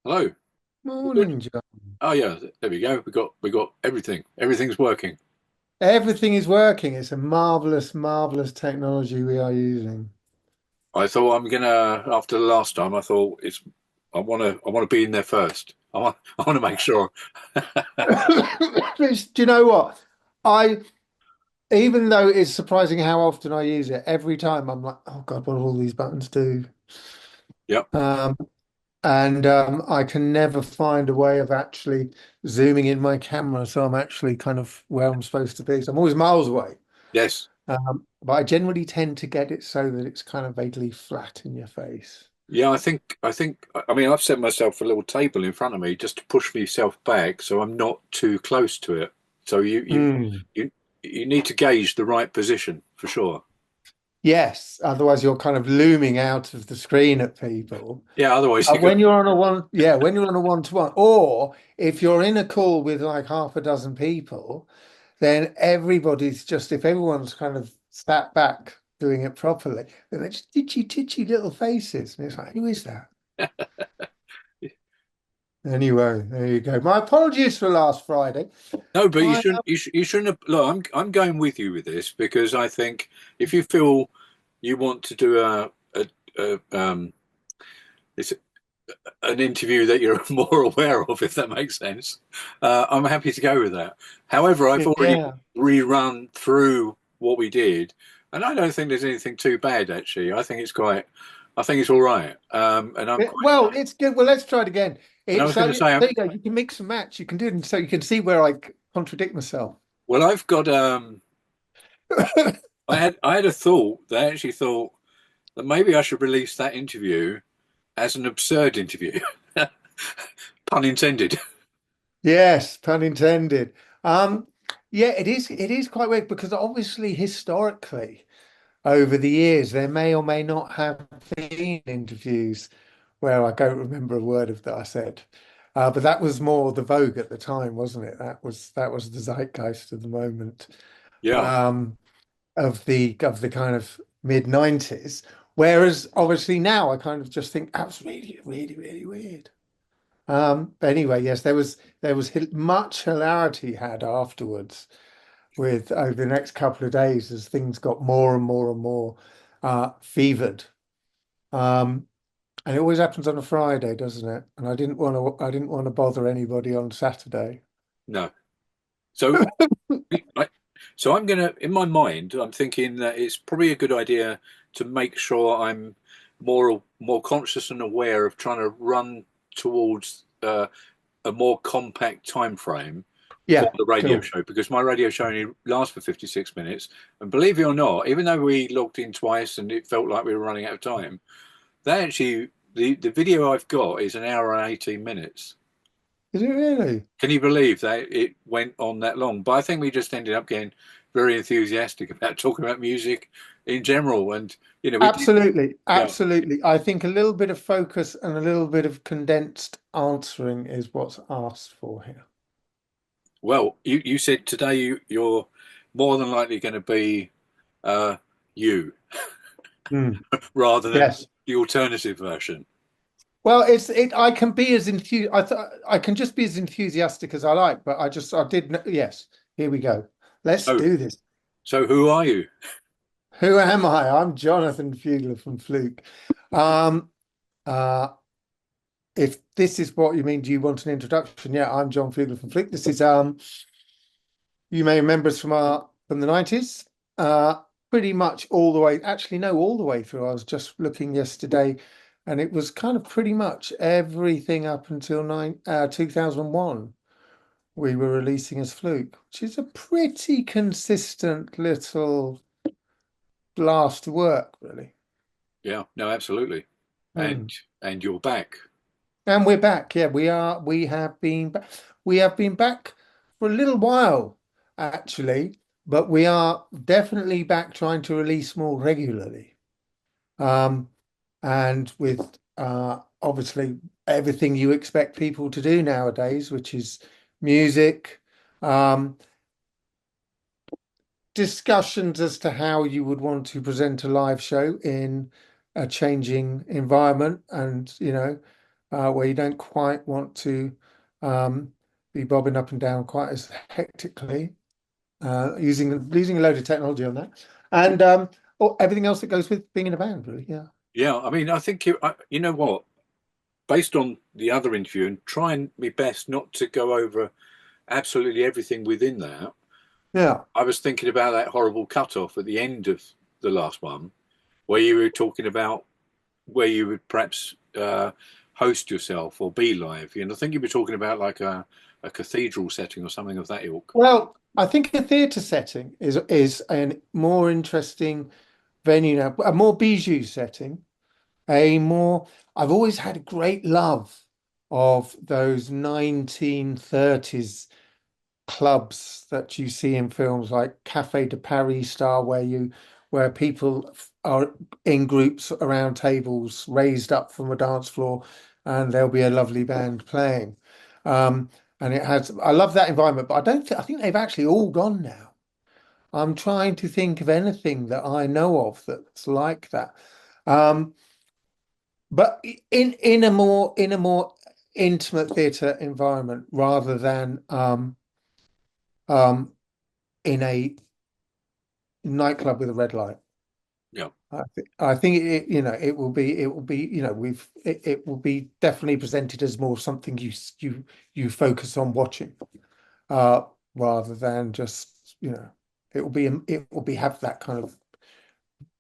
Hello. We're good. Morning, John. Oh yeah, there we go. We got everything. Everything's working. Everything is working. It's a marvelous, marvelous technology we are using. I thought I'm gonna after the last time. I thought it's. I want to be in there first. I want to make sure. Do you know what? I, even though it's surprising how often I use it, every time I'm like, oh God, what do all these buttons do? Yep. Um, and I can never find a way of actually zooming in my camera, so I'm actually kind of where I'm supposed to be. So I'm always miles away. Yes. But I generally tend to get it so that it's kind of vaguely flat in your face. Yeah. I think. I mean, I've set myself a little table in front of me just to push myself back, so I'm not too close to it. So Mm. you you need to gauge the right position for sure. Yes, otherwise you're kind of looming out of the screen at people. Yeah. Otherwise, you go. When you're on a one, yeah, when you're on a one-to-one, or if you're in a call with like half a dozen people, then everybody's just, if everyone's kind of sat back doing it properly, then they're just titchy, titchy little faces. And it's like, who is that? Anyway, there you go. My apologies for last Friday. No, but you I, shouldn't. You shouldn't have. Look, I'm going with you with this because I think if you feel you want to do a it's an interview that you're more aware of, if that makes sense, I'm happy to go with that. However, I've already yeah. rerun through what we did, and I don't think there's anything too bad actually. I think it's quite. I think it's all right. And I'm quite. Well, it's good. Well, let's try it again. And I It's was going so to say, there you go. You can mix and match. You can do it, so you can see where I contradict myself. well, I've got. I had a thought. They actually thought that maybe I should release that interview as an absurd interview. Pun intended. Yes, pun intended. Um, yeah, it is. It is quite weird because obviously, historically, over the years, there may or may not have been interviews where I don't remember a word of that I said. But that was more the vogue at the time, wasn't it? That was the zeitgeist of the moment. Yeah. Um, of the kind of mid 90s. Whereas obviously now I kind of just think that's really, really, really weird. But anyway, yes, there was much hilarity had afterwards with over the next couple of days as things got more and more and more fevered. Um, and it always happens on a Friday, doesn't it? And I didn't want to bother anybody on Saturday. No. So, I, so I'm gonna, in my mind, I'm thinking that it's probably a good idea to make sure I'm more conscious and aware of trying to run towards a more compact time frame for Yeah, the radio cool. show because my radio show only lasts for 56 minutes. And believe it or not, even though we logged in twice and it felt like we were running out of time, that actually the video I've got is an hour and 18 minutes. Is it really? Can you believe that it went on that long? But I think we just ended up getting very enthusiastic about talking about music in general. And, we did, Absolutely, yeah. absolutely. I think a little bit of focus and a little bit of condensed answering is what's asked for here. Well, you said today you're more than likely going to be uh, you Mm. rather than Yes. the alternative version. Well, it's it. I can be as I can just be as enthusiastic as I like, but I did. Yes. Here we go. Let's So, do this. so who are you? Who am I? I'm Jonathan Fugler from Fluke. Um, uh, if this is what you mean, do you want an introduction? Yeah, I'm Jon Fugler from Fluke. This is you may remember us from the 90s. Pretty much all the way, actually, no, all the way through. I was just looking yesterday, and it was kind of pretty much everything up until 2001 we were releasing as Fluke, which is a pretty consistent little blast of work, really. Yeah, no, absolutely. And Hmm. and you're back. And we're back. Yeah, we are. We have been back. We have been back for a little while, actually, but we are definitely back trying to release more regularly. Um, and with obviously everything you expect people to do nowadays, which is music, um, discussions as to how you would want to present a live show in a changing environment, and where you don't quite want to be bobbing up and down quite as hectically, using a load of technology on that, and everything else that goes with being in a band, really. Yeah. Yeah, I mean, I think you know what, based on the other interview and trying my best not to go over absolutely everything within that, Yeah. I was thinking about that horrible cut-off at the end of the last one, where you were talking about where you would perhaps host yourself or be live. You know, I think you were talking about like a cathedral setting or something of that ilk. Well, I think a theatre setting is a more interesting venue now, a more bijou setting, a more. I've always had a great love of those 1930s clubs that you see in films like Café de Paris style, where people are in groups around tables raised up from a dance floor, and there'll be a lovely band playing. Um, and I love that environment, but I think they've actually all gone now. I'm trying to think of anything that I know of that's like that. Um, but in a more intimate theatre environment rather than um, in a nightclub with a red light. Yeah. I think it will be definitely presented as more something you focus on watching, uh, rather than just it will be have that kind of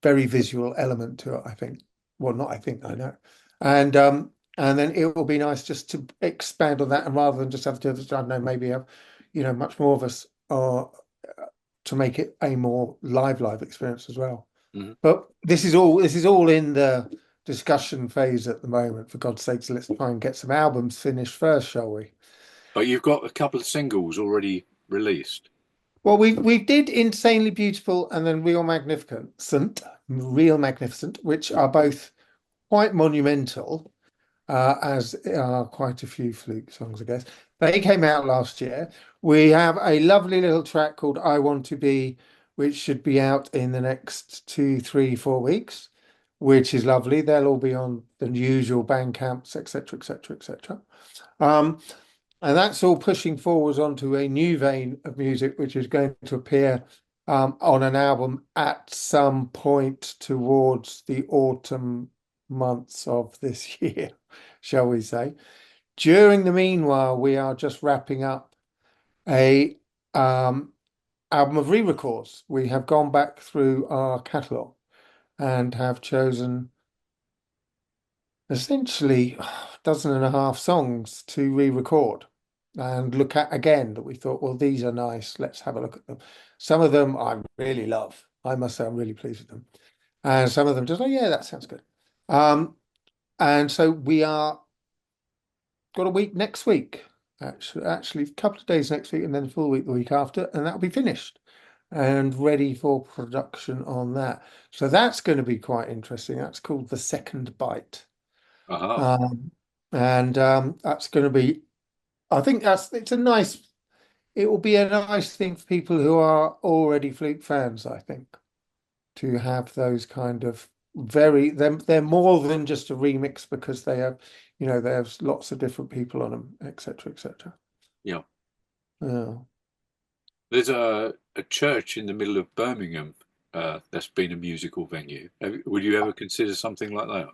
very visual element to it, I think. Well, not I think, I know. And and then it will be nice just to expand on that, and rather than just have to, I don't know, maybe have, much more of us are to make it a more live experience as well. Hmm. But this is all in the discussion phase at the moment. For God's sakes, let's try and get some albums finished first, shall we? But you've got a couple of singles already released. Well, we did Insanely Beautiful and then Real Magnificent, which are both quite monumental, as are quite a few Fluke songs, I guess. They came out last year. We have a lovely little track called I Want to Be, which should be out in the next 2, 3, 4 weeks, which is lovely. They'll all be on the usual Bandcamps, etc., etc., etc. Um, and that's all pushing forwards onto a new vein of music, which is going to appear on an album at some point towards the autumn months of this year, shall we say. During the meanwhile, we are just wrapping up a album of re-records. We have gone back through our catalogue and have chosen essentially a dozen and a half songs to re-record and look at again, that we thought, well, these are nice. Let's have a look at them. Some of them I really love. I must say I'm really pleased with them. And some of them just, oh yeah, that sounds good. Um, and so we are got a week next week, actually a couple of days next week, and then a full week the week after, and that'll be finished and ready for production on that. So that's going to be quite interesting. That's called The Second Bite. Aha. Um, and that's going to be, I think it will be a nice thing for people who are already Fluke fans, I think, to have those kind of they're more than just a remix, because they have lots of different people on them, etc., etc. Yeah. Yeah. There's a church in the middle of Birmingham that's been a musical venue. Would you ever consider something like that?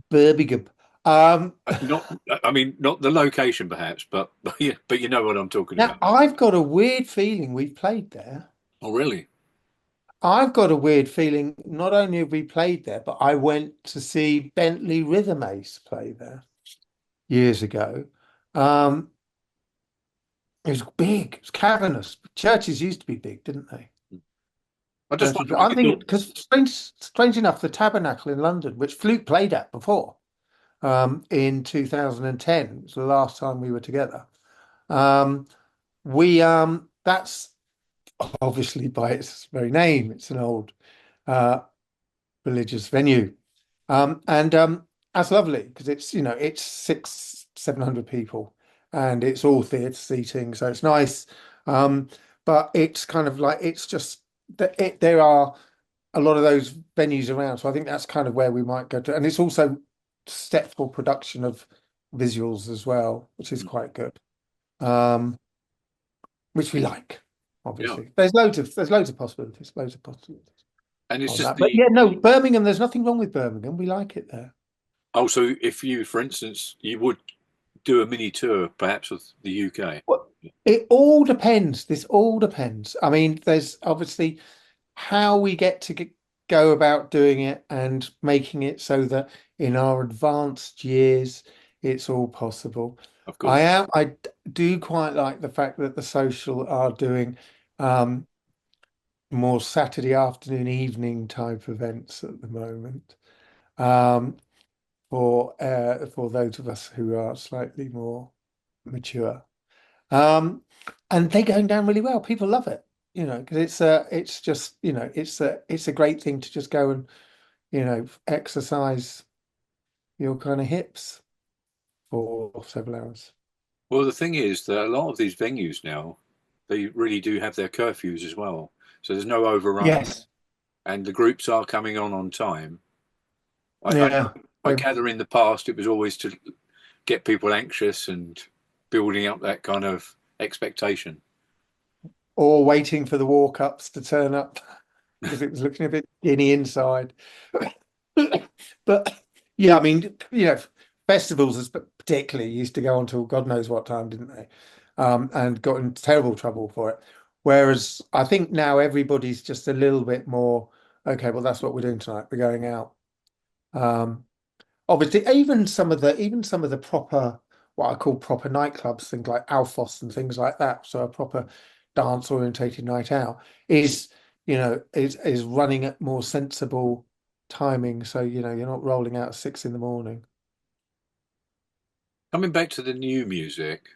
Birmingham. Um, Not, I mean, not the location perhaps, but yeah, but you know what I'm talking Now about. I've got a weird feeling we've played there. Oh, really? I've got a weird feeling not only have we played there, but I went to see Bentley Rhythm Ace play there years ago. Um, it was big, it was cavernous. Churches used to be big, didn't they? I just Churches, wonder but if I'm you thinking, thought, because strange enough, the Tabernacle in London, which Fluke played at before, in 2010, was the last time we were together. Um, we That's obviously by its very name, it's an old uh, religious venue. And That's lovely, because it's 700 people, and it's all theatre seating, so it's nice. But it's kind of like, it's just that there are a lot of those venues around, so I think that's kind of where we might go to. And it's also set for production of visuals as well, which is quite good. Um, which we like, Yeah, obviously. There's loads of possibilities, loads of possibilities and it's on just that. But the yeah, no, Birmingham, there's nothing wrong with Birmingham. We like it there. also if you, for instance, you would do a mini tour perhaps of the UK. Well, it all depends. This all depends. I mean, there's obviously how we get to go about doing it and making it so that in our advanced years, it's all possible. Of course. I do quite like the fact that the social are doing um, more Saturday afternoon, evening type events at the moment. Um, for those of us who are slightly more mature. Um, and they're going down really well. People love it, because it's just, it's a great thing to just go and, exercise your kind of hips for several hours. Well, the thing is that a lot of these venues now, they really do have their curfews as well. So there's no overrunning, Yes. and the groups are coming on time. I Yeah. know, I gather in the past it was always to get people anxious and building up that kind of expectation. Or waiting for the walk-ups to turn up because it was looking a bit skinny inside. But yeah, I mean, festivals particularly used to go on till God knows what time, didn't they? And got in terrible trouble for it. Whereas I think now everybody's just a little bit more, okay, well, that's what we're doing tonight. We're going out. Um, Obviously, even some of the proper, what I call proper nightclubs, things like Alphos and things like that, so a proper dance orientated night out is running at more sensible timing. So, you're not rolling out at 6 in the morning. Coming back to the new music,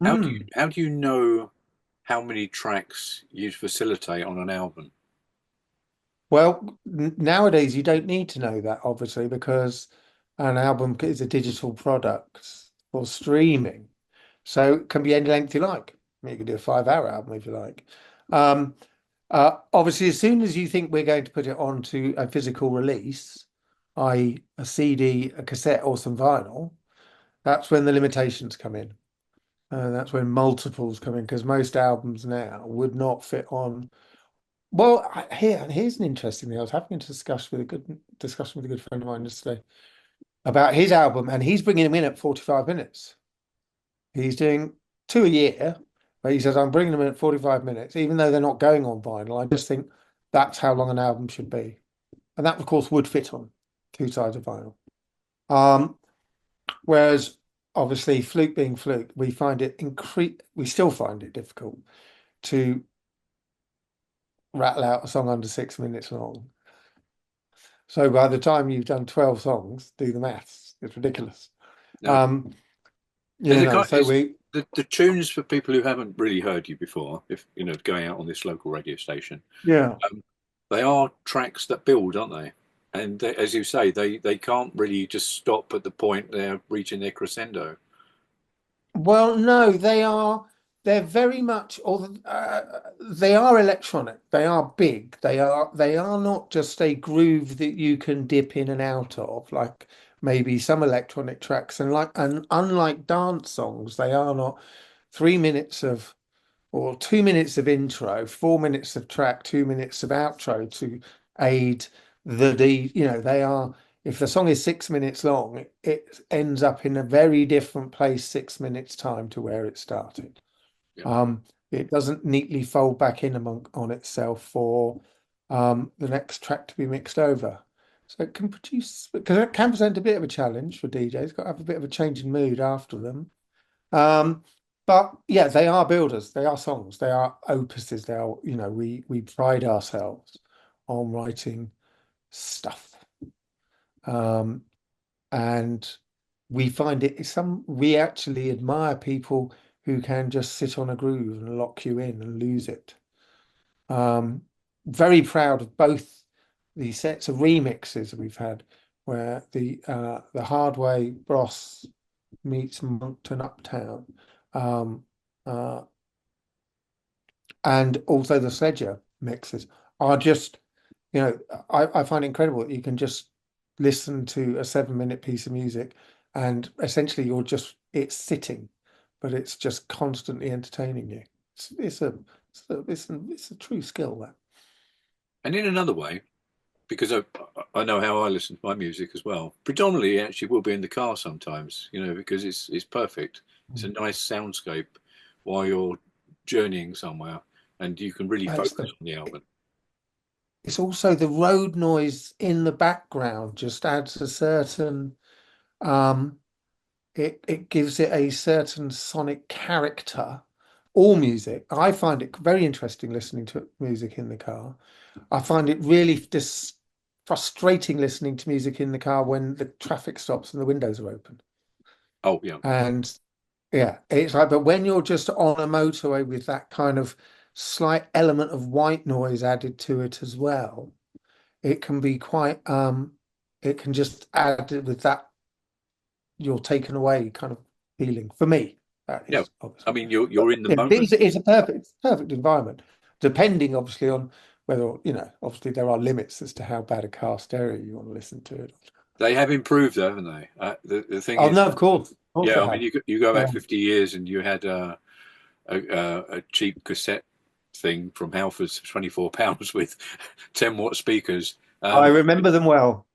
Mm. how do you know how many tracks you facilitate on an album? Well, nowadays you don't need to know that, obviously, because an album is a digital product for streaming. So it can be any length you like. I mean, you can do a 5 hour album if you like. Um, Obviously, as soon as you think we're going to put it onto a physical release, i.e., a CD, a cassette, or some vinyl, that's when the limitations come in. That's when multiples come in because most albums now would not fit on. Well, here's an interesting thing. I was having a discussion with a good friend of mine yesterday about his album, and he's bringing him in at 45 minutes. He's doing two a year, but he says, I'm bringing them in at 45 minutes, even though they're not going on vinyl. I just think that's how long an album should be. And that, of course, would fit on two sides of vinyl. Um, Whereas, obviously, Fluke being Fluke, we still find it difficult to rattle out a song under 6 minutes long. So by the time you've done 12 songs, do the maths. It's ridiculous. No. Um, Is it so we, the tunes for people who haven't really heard you before, if going out on this local radio station, yeah. um, they are tracks that build, aren't they? And they, as you say, they can't really just stop at the point they're reaching their crescendo. Well, no, they're very much, or they are electronic. They are big. They are not just a groove that you can dip in and out of, like maybe some electronic tracks. And unlike dance songs, they are not 3 minutes of or 2 minutes of intro, 4 minutes of track, 2 minutes of outro to aid they are, if the song is 6 minutes long, it ends up in a very different place 6 minutes time to where it started. Yeah, It doesn't neatly fold back in on itself for the next track to be mixed over. So it can produce, because it can present a bit of a challenge for DJs, got to have a bit of a change in mood after them. Um, but yeah, they are builders. They are songs. They are opuses. They are, we pride ourselves on writing stuff. Um, and we actually admire people who can just sit on a groove and lock you in and lose it. Um, Very proud of both the sets of remixes we've had, where the Hardway Bros meets Moncton Uptown, um, uh, and also the Sledger mixes are just, I find it incredible that you can just listen to a 7 minute piece of music and essentially it's sitting, but it's just constantly entertaining you. It's a true skill, that. And in another way, because I know how I listen to my music as well. Predominantly, actually, will be in the car sometimes, because it's perfect. It's a nice soundscape while you're journeying somewhere, and you can really Well, focus on the album. it's also the road noise in the background just adds a certain it gives it a certain sonic character. All music, I find it very interesting listening to music in the car. I find it really frustrating listening to music in the car when the traffic stops and the windows are open. Oh yeah, And yeah, it's like, but when you're just on a motorway with that kind of slight element of white noise added to it as well, it can be quite it can just add with that you're taken away kind of feeling. For me, that yeah. is I obviously. mean, you're But in the yeah, moment. it's a perfect environment, depending obviously on whether, obviously there are limits as to how bad a car stereo you want to listen to it. They have improved, though, haven't they? The thing Oh is, no, of course yeah. they I mean, have. you go back Yeah. 50 years, and you had a cheap cassette thing from Halfords for £24 with 10-watt speakers. I remember them well.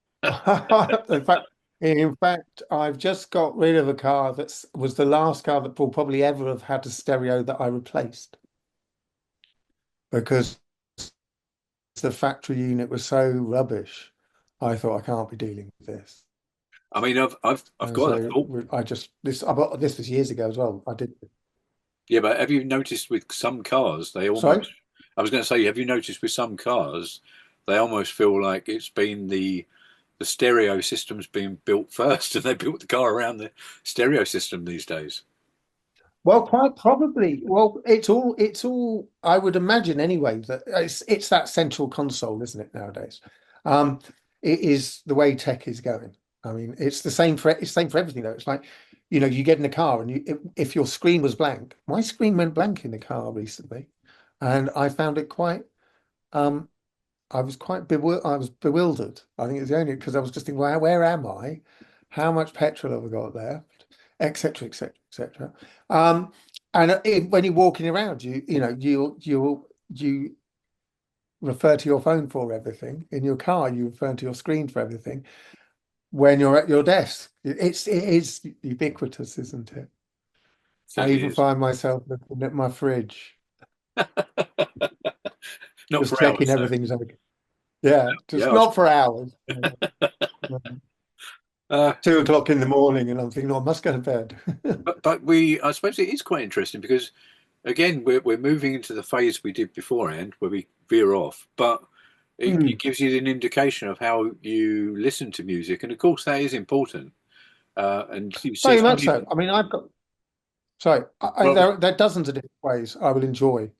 In fact, I've just got rid of a car that was the last car that will probably ever have had a stereo that I replaced because the factory unit was so rubbish. I thought I can't be dealing with this, I mean, I've and got a so thought. this was years ago as well. I did. Yeah, but have you noticed with some cars, they Sorry? almost, I was going to say, have you noticed with some cars, they almost feel like it's been the stereo system's been built first and they built the car around the stereo system these days. Well, quite probably. Well, it's all. I would imagine anyway that it's that central console, isn't it, nowadays? Um, it is the way tech is going. I mean, it's the same for everything though. It's like, you get in a car and if your screen was blank, my screen went blank in the car recently, and I found it quite. Um, I was quite bewildered. I think it's the only because I was just thinking, where am I? How much petrol have I got left? Etc. Etc. Etc. And when you're walking around, you refer to your phone for everything. In your car, you refer to your screen for everything. When you're at your desk, it is ubiquitous, isn't it? I Certainly even is. find myself looking at my fridge, Not just for checking hours, though. everything's okay. Yeah, Yeah, just not for hours. 2 o'clock in the morning, and I'm thinking, oh, I must go to bed. but I suppose it is quite interesting because again, we're moving into the phase we did beforehand where we veer off, but it Hmm. gives you an indication of how you listen to music, and of course that is important. And you said Very some much people, so. I mean, sorry, well, there are dozens of different ways I will enjoy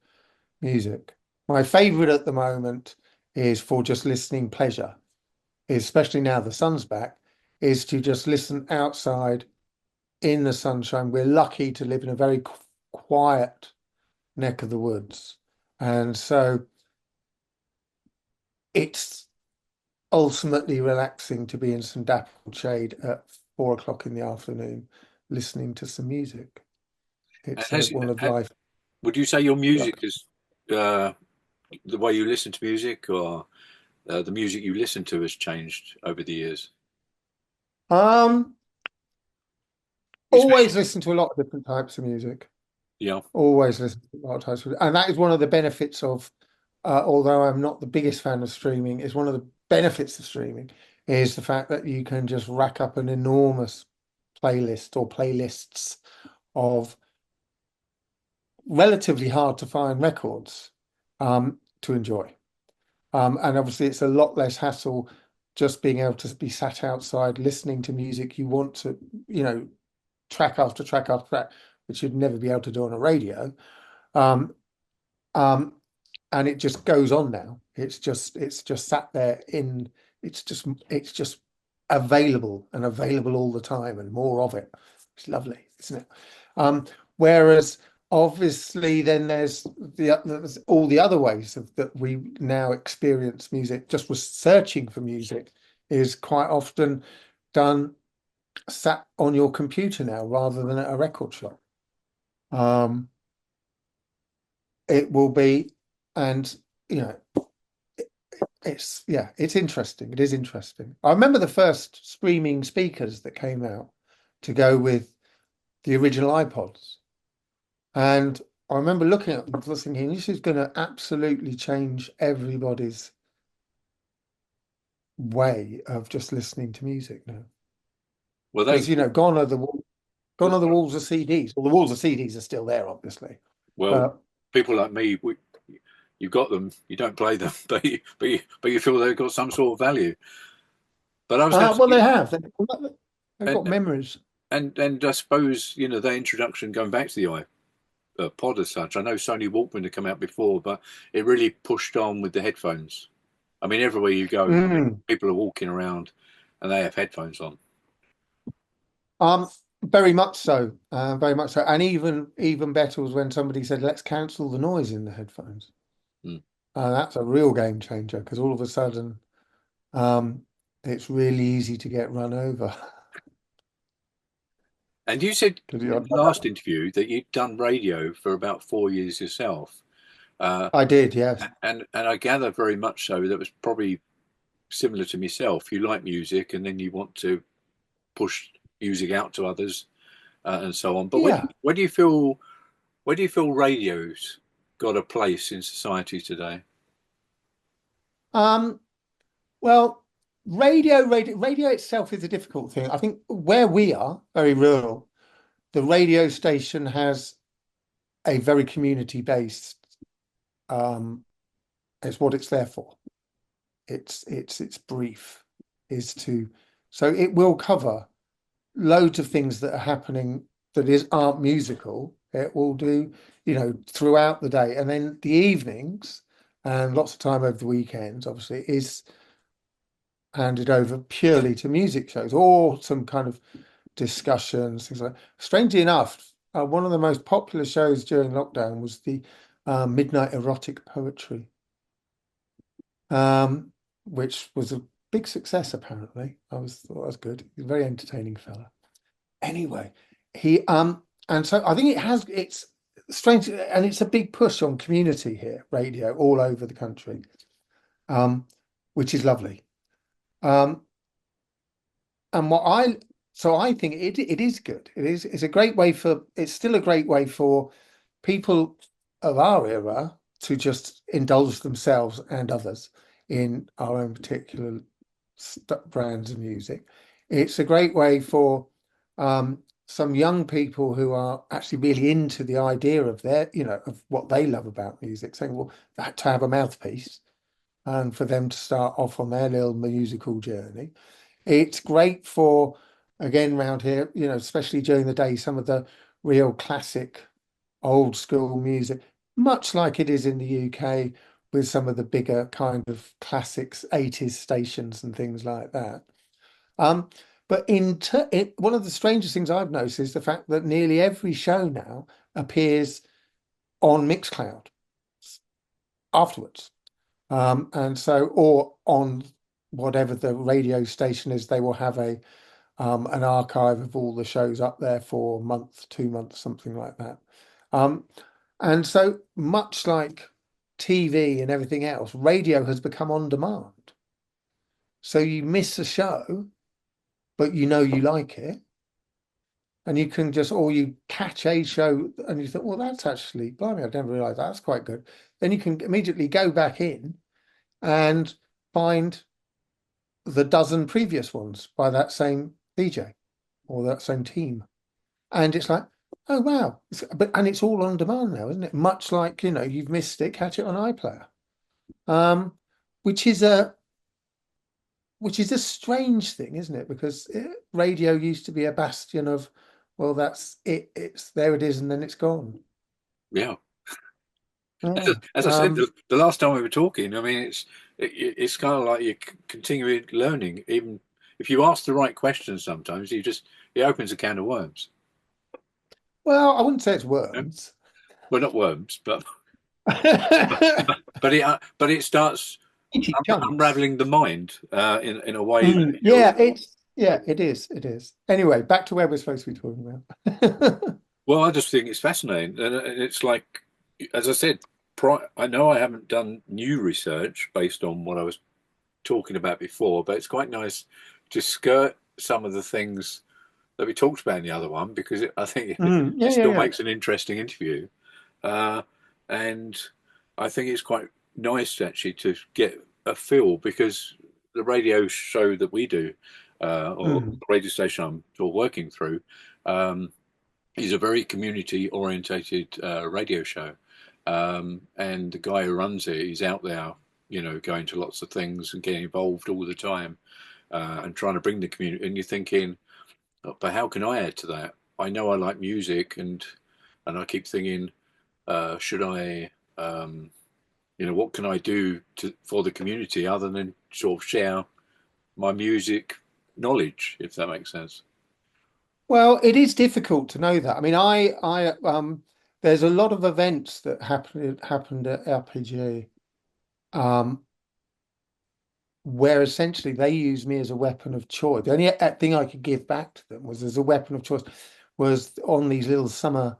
music. My favorite at the moment is for just listening pleasure, especially now the sun's back, is to just listen outside in the sunshine. We're lucky to live in a very quiet neck of the woods. And so it's ultimately relaxing to be in some dappled shade at 4 o'clock in the afternoon, listening to some music. and It's has one of ha- life. would you say your Look, music is uh, the way you listen to music, or the music you listen to has changed over the years? um, Especially, always listen to a lot of different types of music. yeah, Always listen to a lot of types of, and that is one of the benefits of. Although I'm not the biggest fan of streaming, is one of the benefits of streaming is the fact that you can just rack up an enormous playlist or playlists of relatively hard to find records to enjoy. And obviously, it's a lot less hassle just being able to be sat outside listening to music you want to, track after track after track, which you'd never be able to do on a radio. Um, um, and it just goes on now. It's just sat there it's just available and available all the time and more of it. It's lovely, isn't it? Whereas obviously then there's all the other ways that we now experience music. Just was searching for music is quite often done sat on your computer now rather than at a record shop. Um, it will be, and you know, it's yeah, it's interesting. It is interesting. I remember the first streaming speakers that came out to go with the original iPods, and I remember looking at them thinking, this is going to absolutely change everybody's way of just listening to music now. Well, Because gone are the walls of CDs. Well, the walls of CDs are still there, obviously, well, but people like me, you've got them, you don't play them, but you feel they've got some sort of value. But I was going to well, say, they have. They've got and memories. and I suppose the introduction going back to the iPod as such. I know Sony Walkman had come out before, but it really pushed on with the headphones. I mean, everywhere you go, Mm. people are walking around and they have headphones on. Um, very much so, very much so. And even better was when somebody said, "Let's cancel the noise in the headphones." Mm. That's a real game changer because all of a sudden, um, it's really easy to get run over. And you said 'Cause in the last interview that you'd done radio for about 4 years yourself. Uh, I did, yes. and I gather very much so that was probably similar to myself. You like music and then you want to push music out to others and so on. But Yeah. where do you feel radio's got a place in society today? Um, well, radio itself is a difficult thing. I think where we are, very rural, the radio station has a very community-based, um, it's what it's there for. Its brief is to, so it will cover loads of things that are happening that aren't musical. It will do, throughout the day. And then the evenings and lots of time over the weekends, obviously, is handed over purely to music shows or some kind of discussions, things like that. Strangely enough, one of the most popular shows during lockdown was the Midnight Erotic Poetry, um, which was a big success, apparently. Thought that was good. He's a very entertaining fella. Anyway, and so I think it's strange, and it's a big push on community here, radio all over the country, um, which is lovely. Um, and so I think it is good. It's a great way it's still a great way for people of our era to just indulge themselves and others in our own particular brands of music. It's a great way for some young people who are actually really into the idea of of what they love about music, saying, well, to have a mouthpiece and for them to start off on their little musical journey. It's great for, again, around here, especially during the day, some of the real classic old school music, much like it is in the UK with some of the bigger kind of classics, 80s stations and things like that. But one of the strangest things I've noticed is the fact that nearly every show now appears on Mixcloud afterwards. And so, or on whatever the radio station is, they will have an archive of all the shows up there for a month, 2 months, something like that. And so much like TV and everything else, radio has become on demand. So you miss a show, but you like it. And you can or you catch a show and you think, well, that's actually, blimey, I never realized that's quite good. Then you can immediately go back in and find the dozen previous ones by that same DJ or that same team. And it's like, oh wow. And it's all on demand now, isn't it? Much like, you've missed it, catch it on iPlayer. Which is a strange thing, isn't it? Because radio used to be a bastion of, well, that's it. It's there it is, and then it's gone. Yeah. Yeah. As I said, the last time we were talking, I mean, it's kind of like you're continuing learning. Even if you ask the right questions, sometimes it opens a can of worms. Well, I wouldn't say it's You know? worms. Well, not worms, but but it starts Chunks. unraveling the mind in a way that Yeah, it's Yeah, it is. It is. Anyway, back to where we're supposed to be talking about. Well, I just think it's fascinating, and it's like, as I said, I know I haven't done new research based on what I was talking about before, but it's quite nice to skirt some of the things that we talked about in the other one because I think Yeah, it yeah, still yeah. makes an interesting interview. And I think it's quite nice actually to get a feel because the radio show that we do, or the Mm. radio station I'm still working through, um, is a very community orientated radio show. And the guy who runs it is out there, going to lots of things and getting involved all the time and trying to bring the community. And you're thinking, oh, but how can I add to that? I know I like music, and I keep thinking, should I, what can I do for the community other than sort of share my music knowledge, if that makes sense. Well, it is difficult to know that. I mean, there's a lot of events that happened at RPG, um, where essentially they used me as a weapon of choice. The only thing I could give back to them was as a weapon of choice was on these little summer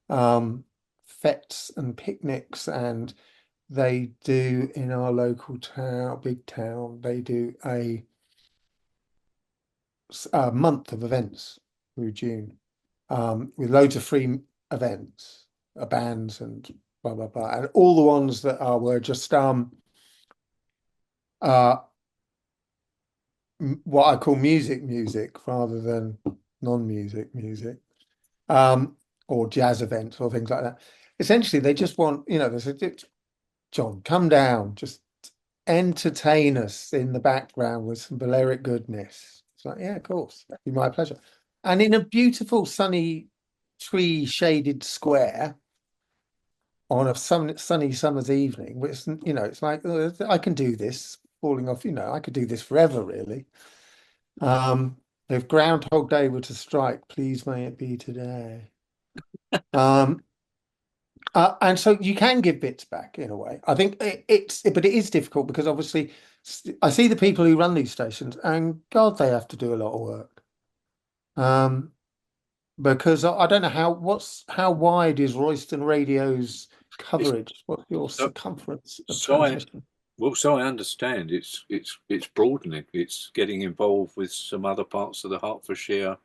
um, fetes and picnics, and they do in our local town, big town, they do a month of events through June, with loads of free events, bands and blah blah blah, and all the ones that are were just uh what I call music rather than non-music music, um, or jazz events or things like that. Essentially, they just want, they said, John, come down, just entertain us in the background with some Balearic goodness. It's like, yeah, of course, that'd be my pleasure. And in a beautiful, sunny, tree shaded square on a sunny summer's evening, which, it's like, I can do this, falling off, I could do this forever, really. Um, if Groundhog Day were to strike, please may it be today. Um, and so you can give bits back in a way. I think but it is difficult because obviously I see the people who run these stations, and God, they have to do a lot of work. Um, because I don't know how wide is Royston Radio's It's coverage? What's your so, circumference of so I transmission? so I understand it's broadening. It's getting involved with some other parts of the Hertfordshire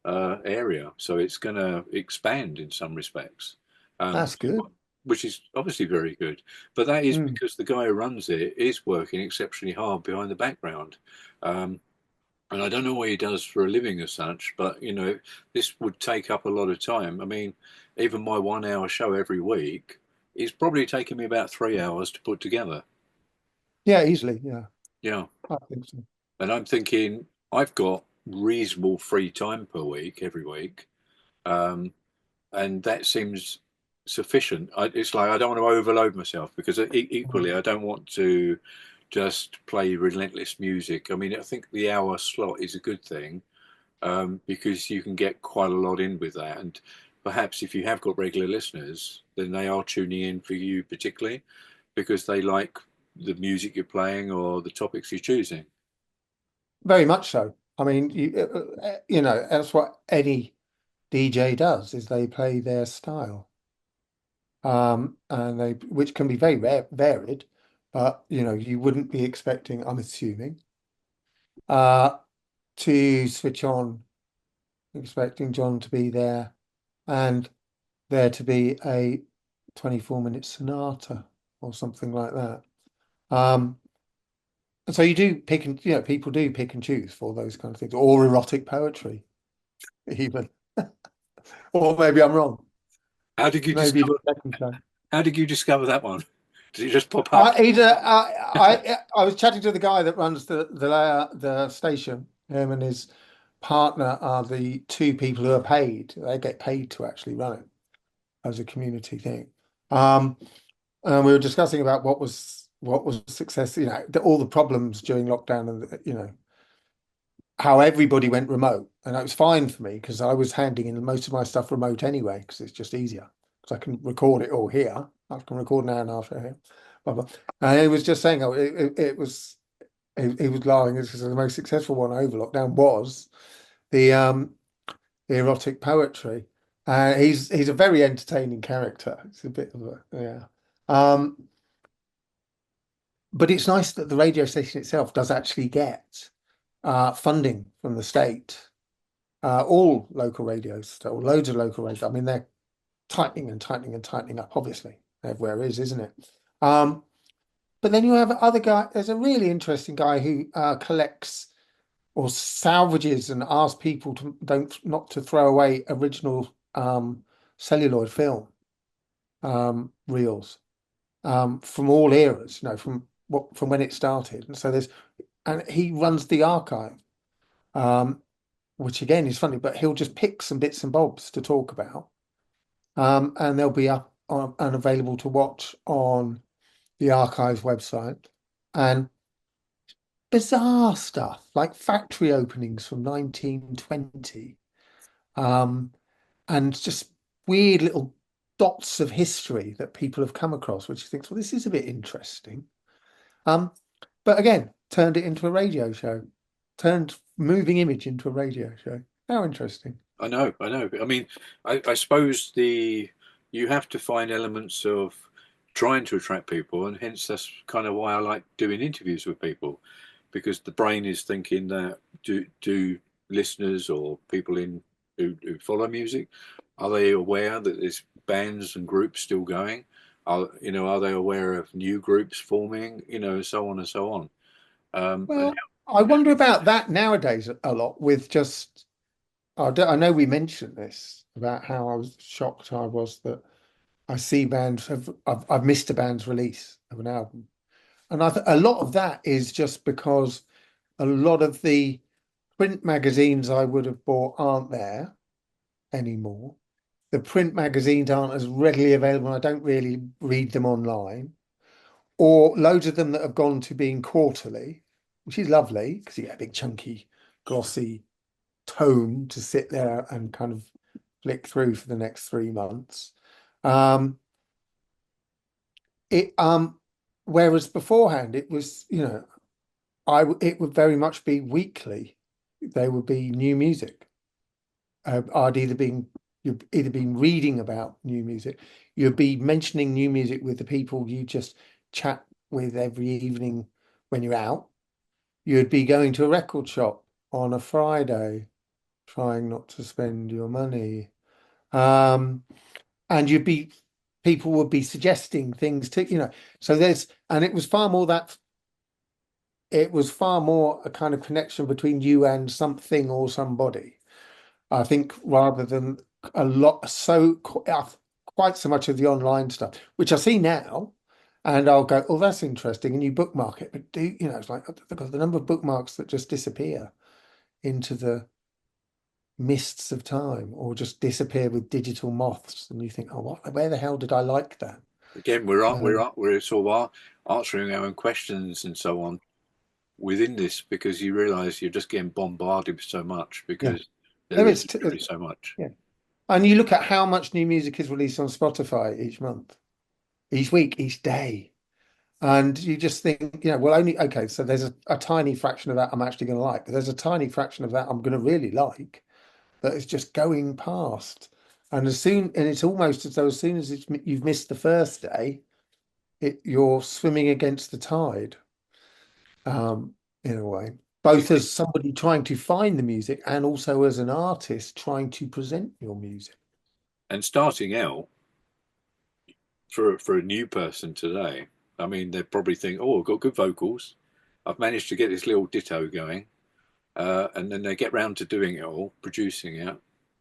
area, so it's going to expand in some respects, um, That's good. which is obviously very good. But that is Mm. because the guy who runs it is working exceptionally hard behind the background. Um, and I don't know what he does for a living as such, but this would take up a lot of time. I mean, even my 1 hour show every week is probably taking me about 3 hours to put together. Yeah, easily. Yeah, Yeah. I think so. And I'm thinking I've got reasonable free time per week, every week. Um, and that seems sufficient. It's like I don't want to overload myself because equally I don't want to just play relentless music. I mean, I think the hour slot is a good thing because you can get quite a lot in with that. And perhaps if you have got regular listeners, then they are tuning in for you particularly because they like the music you're playing or the topics you're choosing. Very much so. I mean, that's what any DJ does is they play their style, and which can be very varied, but you wouldn't be expecting, I'm assuming, uh, to switch on, expecting John to be there and there to be a 24-minute sonata or something like that. Um, so you do pick and people do pick and choose for those kind of things, or erotic poetry, even. Or maybe I'm wrong. How did you Maybe discover? the second time. How did you discover that one? Did it just pop up? I was chatting to the guy that runs the station. Him and his partner are the two people who are paid. They get paid to actually run it as a community thing. Um, and we were discussing about what was success. All the problems during lockdown, and how everybody went remote, and that was fine for me because I was handing in most of my stuff remote anyway because it's just easier because I can record it all here. I can record an hour and a half here. Blah, blah. And it was just saying, oh, it was. he was laughing. This is the most successful one over lockdown was the the erotic poetry. He's a very entertaining character. It's a bit of a yeah. Um, but it's nice that the radio station itself does actually get funding from the state. All local radios, still loads of local radios. I mean, they're tightening and tightening and tightening up. Obviously, everywhere is, isn't it? But then you have other guy. There's a really interesting guy who collects or salvages and asks people to don't not to throw away original celluloid film reels from all eras, from when it started. And so and he runs the archive, which again is funny, but he'll just pick some bits and bobs to talk about, and they'll be up on and available to watch on the archive website. And bizarre stuff like factory openings from 1920, and just weird little dots of history that people have come across, which you think, well, this is a bit interesting. But again, turned it into a radio show, turned moving image into a radio show. How interesting. I know, I know. I mean, I suppose you have to find elements of trying to attract people, and hence that's kind of why I like doing interviews with people, because the brain is thinking that do listeners or people who follow music, are they aware that there's bands and groups still going? Are they aware of new groups forming? So on and so on. And Well, I wonder about that nowadays a lot with just, I know we mentioned this about how I was shocked I was that I see bands I've missed a band's release of an album. And a lot of that is just because a lot of the print magazines I would have bought aren't there anymore. The print magazines aren't as readily available. I don't really read them online, or loads of them that have gone to being quarterly, which is lovely because you get a big chunky, glossy tome to sit there and kind of flick through for the next 3 months. It Whereas beforehand it was, it would very much be weekly. There would be new music. You'd either been reading about new music, you'd be mentioning new music with the people you just chat with every evening when you're out. You'd be going to a record shop on a Friday, trying not to spend your money. And people would be suggesting things so and it was far more a kind of connection between you and something or somebody. I think rather than quite so much of the online stuff, which I see now, and I'll go, oh, that's interesting, and you bookmark it, but it's like the number of bookmarks that just disappear into the mists of time, or just disappear with digital moths, and you think, oh, where the hell did I like that? again, we're sort of answering our own questions and so on within this, because you realise you're just getting bombarded with so much, Yeah, because no, there is literally so much. yeah. And you look at how much new music is released on Spotify each month, each week, each day. And you just think, well, okay, so there's a tiny fraction of that I'm actually going to like. But there's a tiny fraction of that I'm going to really like that is just going past. And it's almost as though as soon as you've missed the first day, you're swimming against the tide, in a way, both as somebody trying to find the music and also as an artist trying to present your music. And starting out for a new person today, I mean, they probably think, oh, I've got good vocals. I've managed to get this little ditto going. And then they get round to doing it all, producing it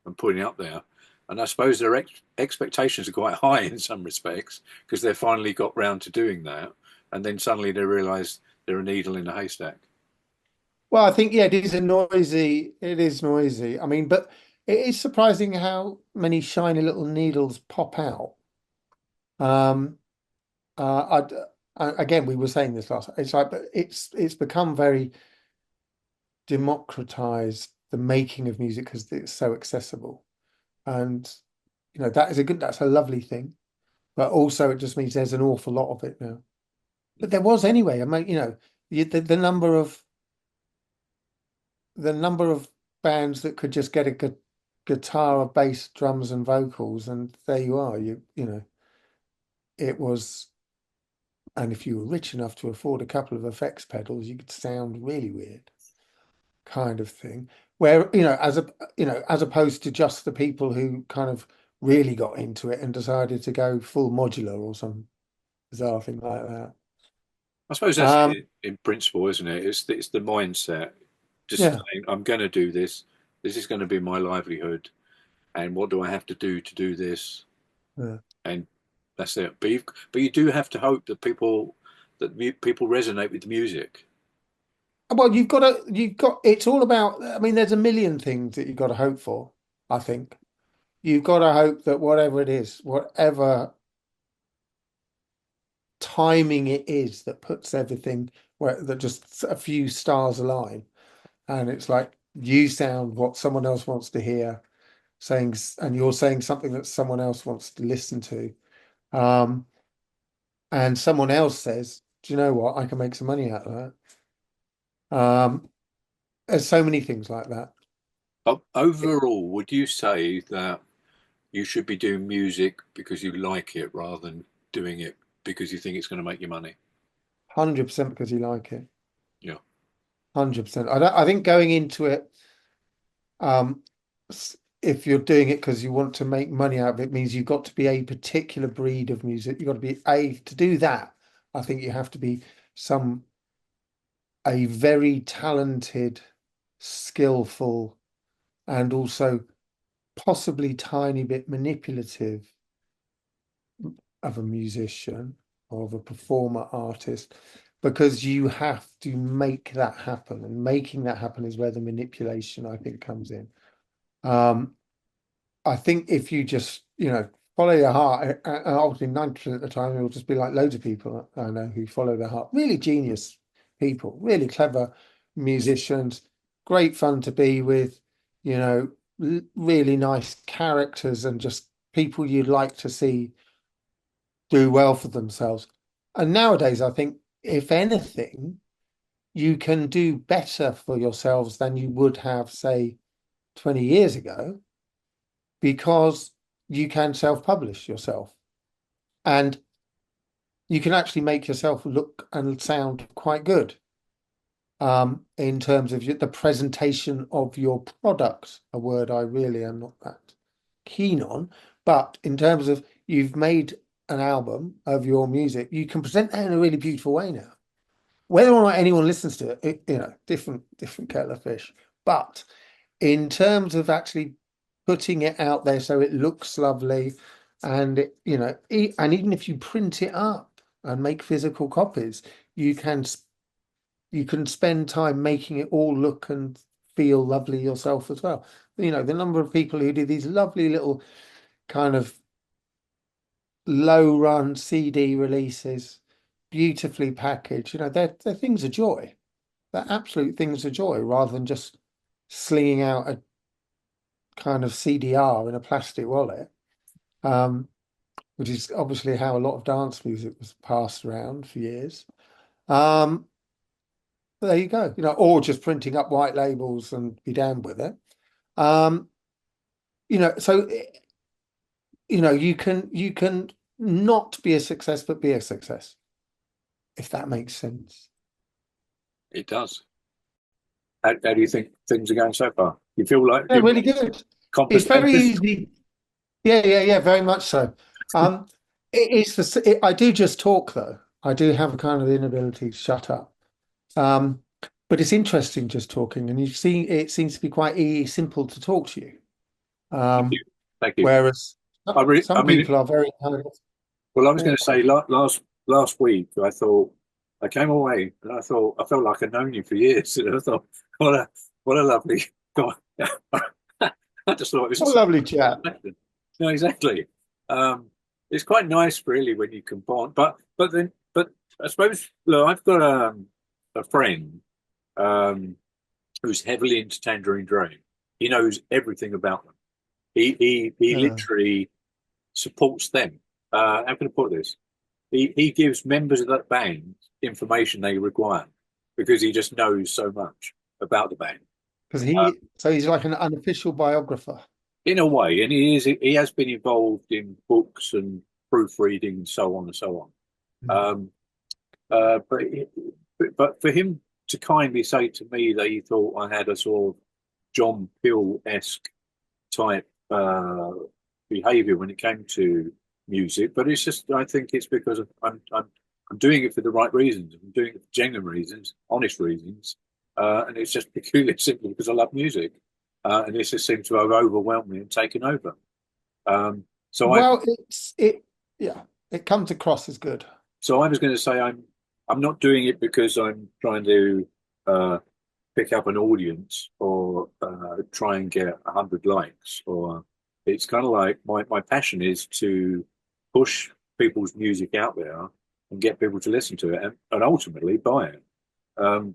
and putting it up there. And I suppose their expectations are quite high in some respects, because they've finally got round to doing that. And then suddenly they realise they're a needle in a haystack. Well, I think, yeah, it is noisy. It is noisy. I mean, but it is surprising how many shiny little needles pop out. Um, Again, we were saying this last. It's like, but it's become very democratized, the making of music, because it's so accessible, and that's a lovely thing. But also, it just means there's an awful lot of it now. But there was anyway. I mean, the number of bands that could just get a guitar, a bass, drums, and vocals, and there you are. You know, it was, and if you were rich enough to afford a couple of effects pedals, you could sound really weird, kind of thing. Where, as opposed to just the people who kind of really got into it and decided to go full modular or some bizarre thing like that. I suppose that's Um, it in principle, isn't it? It's the mindset. Just yeah, saying, I'm going to do this. This is going to be my livelihood, and what do I have to do this? yeah. And that's it. But you do have to hope that people resonate with the music. Well, it's all about, I mean, there's a million things that you've got to hope for, I think. You've got to hope that whatever it is, whatever timing it is that puts everything where that just a few stars align. And it's like you sound what someone else wants to hear, and you're saying something that someone else wants to listen to. Um, and someone else says, do you know what? I can make some money out of that. There's so many things like that. Overall, would you say that you should be doing music because you like it rather than doing it because you think it's going to make you money? 100% because you like it. Yeah. 100%. I think going into it, um, if you're doing it because you want to make money out of it, means you've got to be a particular breed of music. You've got to be to do that. I think you have to be some a very talented, skillful, and also possibly tiny bit manipulative of a musician or of a performer artist, because you have to make that happen, and making that happen is where the manipulation, I think, comes in. Um, I think if you just, follow your heart, and obviously 90% of the time it'll just be like loads of people I know who follow their heart, really genius people, really clever musicians, great fun to be with, really nice characters, and just people you'd like to see do well for themselves. And nowadays, I think, if anything, you can do better for yourselves than you would have, say, 20 years ago, because you can self-publish yourself, and you can actually make yourself look and sound quite good, in terms of the presentation of your product, a word I really am not that keen on. But in terms of, you've made an album of your music, you can present that in a really beautiful way now. Whether or not anyone listens to it, different kettle of fish. But in terms of actually putting it out there so it looks lovely, and and even if you print it up and make physical copies, you can you can spend time making it all look and feel lovely yourself as well. The number of people who do these lovely little kind of low run CD releases, beautifully packaged, they're things of joy. They're absolute things of joy, rather than just slinging out a kind of CDR in a plastic wallet, um, which is obviously how a lot of dance music was passed around for years. Um, there you go, or just printing up white labels and be damned with it. Um, so you can not be a success but be a success, if that makes sense. It does. How do you think things are going so far? You feel like Yeah, you're really good. It's very compensated? easy. Yeah, very much so. I do just talk, though. I do have a kind of inability to shut up. Um, but it's interesting just talking, and you see, it seems to be quite simple to talk to you. Thank you. Um, Thank you. whereas I some mean, people are very kind of well, I was going to say awkward. last week, I thought I came away and I thought I felt like I'd known you for years. And I thought, what a lovely guy. I just thought it was What a just lovely chat. no, exactly. Um, it's quite nice, really, when you combine. But I suppose look, I've got a friend who's heavily into Tangerine Dream. He knows everything about them. He Uh, literally supports them. How can I put this? He gives members of that band information they require. because he just knows so much about the band. Because Uh, he's like an unofficial biographer. in a way, and he has been involved in books and proofreading and so on and so on. Mm. Uh, but but for him to kindly say to me that he thought I had a sort of John Peel-esque type behavior when it came to music, but it's just I think it's because I'm doing it for the right reasons. I'm doing it for genuine reasons, honest reasons, and it's just peculiar simply because I love music, and this just seems to have overwhelmed me and taken over. So I Well, yeah, it comes across as good. so I was going to say I'm not doing it because I'm trying to uh, pick up an audience or try and get 100 likes, or it's kind of like my passion is to push people's music out there and get people to listen to it and ultimately buy it.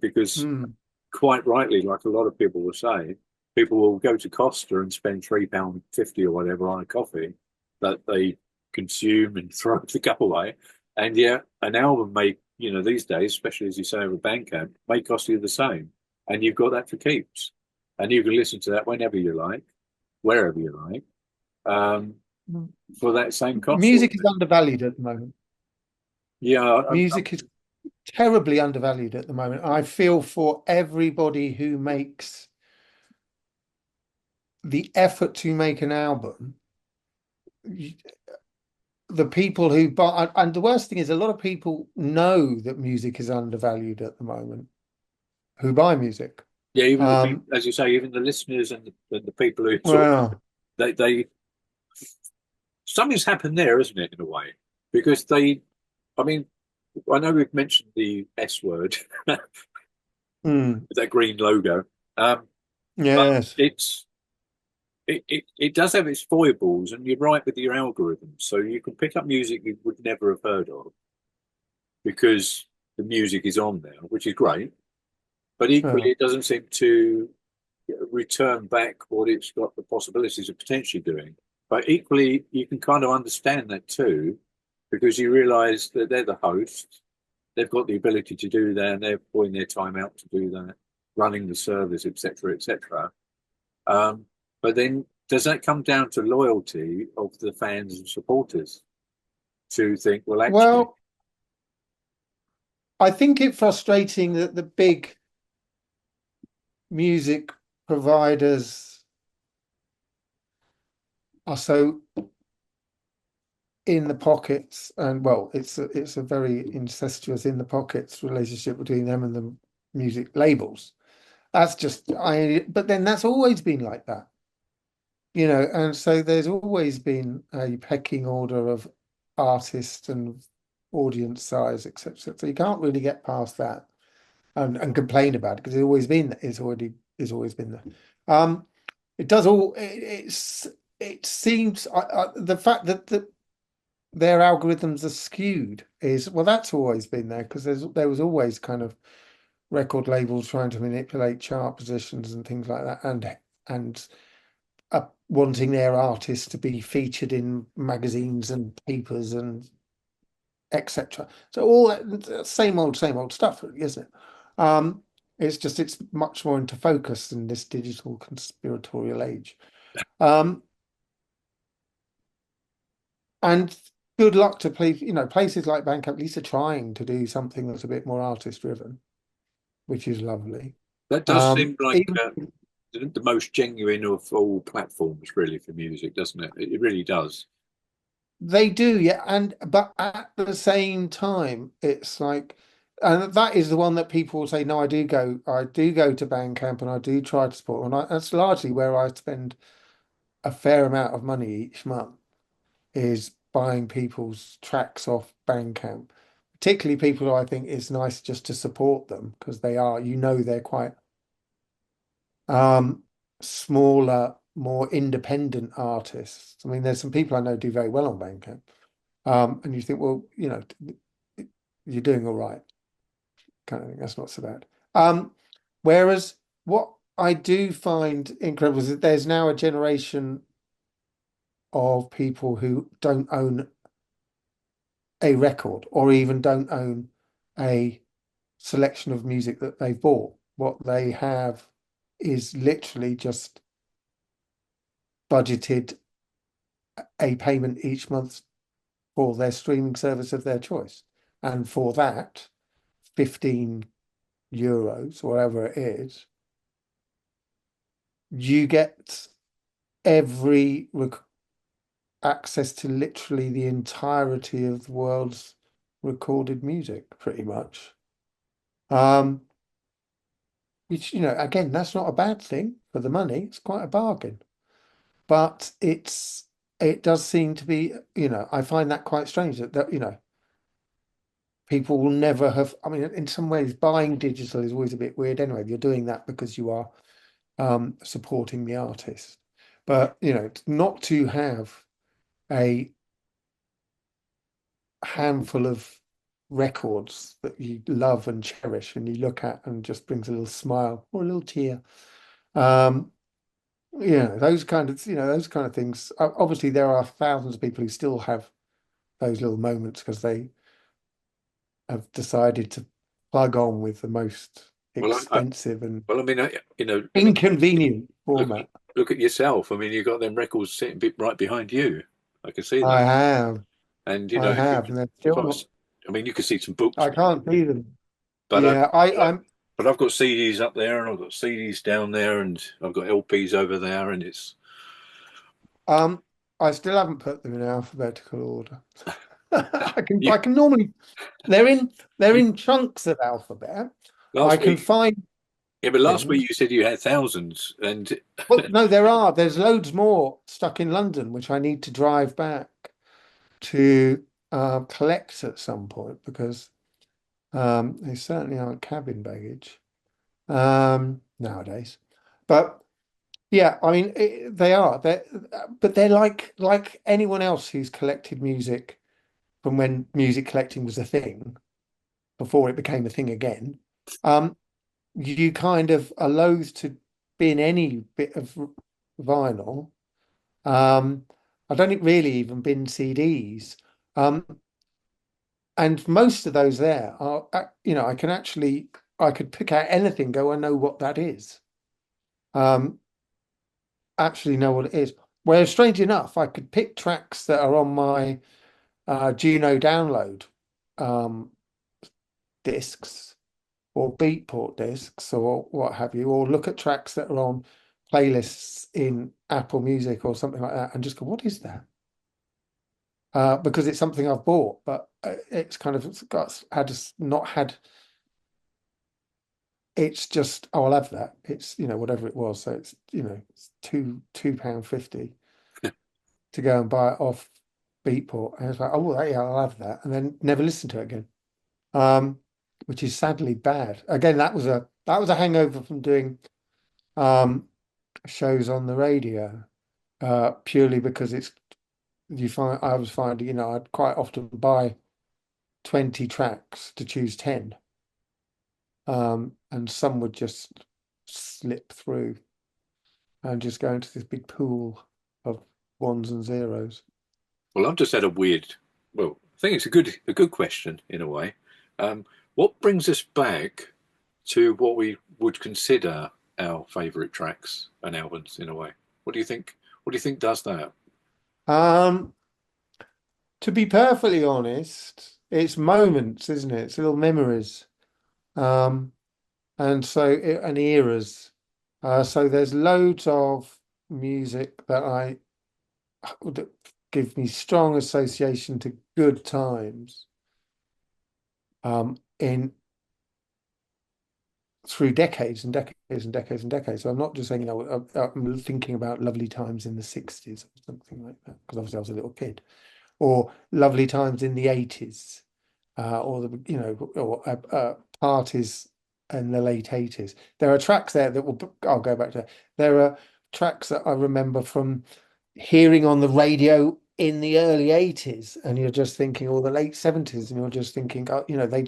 Because Mm. quite rightly, like a lot of people will say, people will go to Costa and spend £3.50 or whatever on a coffee that they consume and throw the cup away. And yet an album may, these days, especially as you say over Bandcamp, may cost you the same. And you've got that for keeps. And you can listen to that whenever you like, wherever you like, um, for that same cost. Music is undervalued at the moment. Yeah, Music is terribly undervalued at the moment. I feel for everybody who makes the effort to make an album. The people who buy, and the worst thing is, a lot of people know that music is undervalued at the moment, who buy music. yeah, even the people, as you say, even the listeners and the people who sort of, Well, they something's happened there, isn't it, in a way? Because I mean, I know we've mentioned the S word, with that green logo, but yes. it does have its foibles, and you're right with your algorithms. So you can pick up music you would never have heard of because the music is on there, which is great. But equally, Yeah. it doesn't seem to return back what it's got the possibilities of potentially doing. But equally, you can kind of understand that too, because you realise that they're the host, they've got the ability to do that, and they're putting their time out to do that, running the service, etc., etc. Um, but then, does that come down to loyalty of the fans and supporters to think, well, actually, Well, I think it's frustrating that the big music providers are so in the pockets, and well, it's a very incestuous in the pockets relationship between them and the music labels. That's just but then that's always been like that, and so there's always been a pecking order of artists and audience size, etc. So you can't really get past that and complain about it because it's always been there. It does all it seems the fact that their algorithms are skewed is, well, that's always been there because there was always kind of record labels trying to manipulate chart positions and things like that, and wanting their artists to be featured in magazines and papers and etc. So all that same old stuff, really, isn't it? It's just it's much more into focus in this digital conspiratorial age. Um, and good luck to places like Bandcamp at least are trying to do something that's a bit more artist driven, which is lovely. that does seem like Even the most genuine of all platforms, really, for music, doesn't it? It really does. they do, yeah, but at the same time, it's like, and that is the one that people will say, no, I do go to Bandcamp and I do try to support, and that's largely where I spend a fair amount of money each month is buying people's tracks off Bandcamp, particularly people who I think it's nice just to support them because they're quite um smaller, more independent artists. I mean, there's some people I know do very well on Bandcamp. And you think, well, you're doing all right, kind of thing. That's not so bad. Whereas what I do find incredible is that there's now a generation of people who don't own a record or even don't own a selection of music that they've bought. What they have is literally just budgeted a payment each month for their streaming service of their choice. And for that, 15 euros, whatever it is, you get every access to literally the entirety of the world's recorded music, pretty much. Which, again, that's not a bad thing for the money. It's quite a bargain. But it does seem to be, I find that quite strange that people will never have. I mean, in some ways, buying digital is always a bit weird anyway. You're doing that because you are supporting the artist. But, not to have a handful of records that you love and cherish and you look at and just brings a little smile or a little tear. Those kind of things. Obviously, there are thousands of people who still have those little moments because they have decided to plug on with the most Well, expensive and well, inconvenient look, format. look at yourself. I mean, you've got them records sitting right behind you. I can see I them. have, And I have, and they're if still I not. was, I mean, you can see some books, I can't see them. but Yeah, but I've got CDs up there, and I've got CDs down there, and I've got LPs over there, and it's um, I still haven't put them in alphabetical order. I can, you. I can normally. They're in chunks of alphabet. I Last can week, find yeah, but last week things. you said you had thousands, and Well, no, there's loads more stuck in London, which I need to drive back to collect at some point because they certainly aren't cabin baggage nowadays. But yeah, I mean they are. But they're like anyone else who's collected music from when music collecting was a thing before it became a thing again. Um, you kind of are loath to bin any bit of vinyl. Um, I don't really even bin CDs. Um, and most of those there are, I could pick out anything, go, I know what that is. Um, actually know what it is. Whereas, strange enough, I could pick tracks that are on my Juno download um, discs or Beatport discs or what have you, or look at tracks that are on playlists in Apple Music or something like that and just go, what is that? Because it's something I've bought, but it's kind of not had. It's just, oh, I'll have that. It's whatever it was. So it's £2.50 to go and buy it off Beatport, and it's like, oh, well, yeah, I'll have that, and then never listen to it again. Which is sadly bad. Again, that was a hangover from doing shows on the radio, purely because I was finding, I'd quite often buy 20 tracks to choose 10. And some would just slip through and just go into this big pool of ones and zeros. well, I've just had a weird. Well, I think it's a good question in a way. What brings us back to what we would consider our favourite tracks and albums in a way? What do you think? What do you think does that? Um, to be perfectly honest, it's moments, isn't it? It's little memories. Um, and eras. So there's loads of music that give me strong association to good times. In through decades and decades and decades and decades. So I'm not just saying, I'm thinking about lovely times in the 60s or something like that, because obviously I was a little kid, or lovely times in the 80s, or parties in the late 80s. There are tracks there I'll go back to. There are tracks that I remember from hearing on the radio in the early 80s, and you're just thinking, or the late 70s, and you're just thinking, oh, they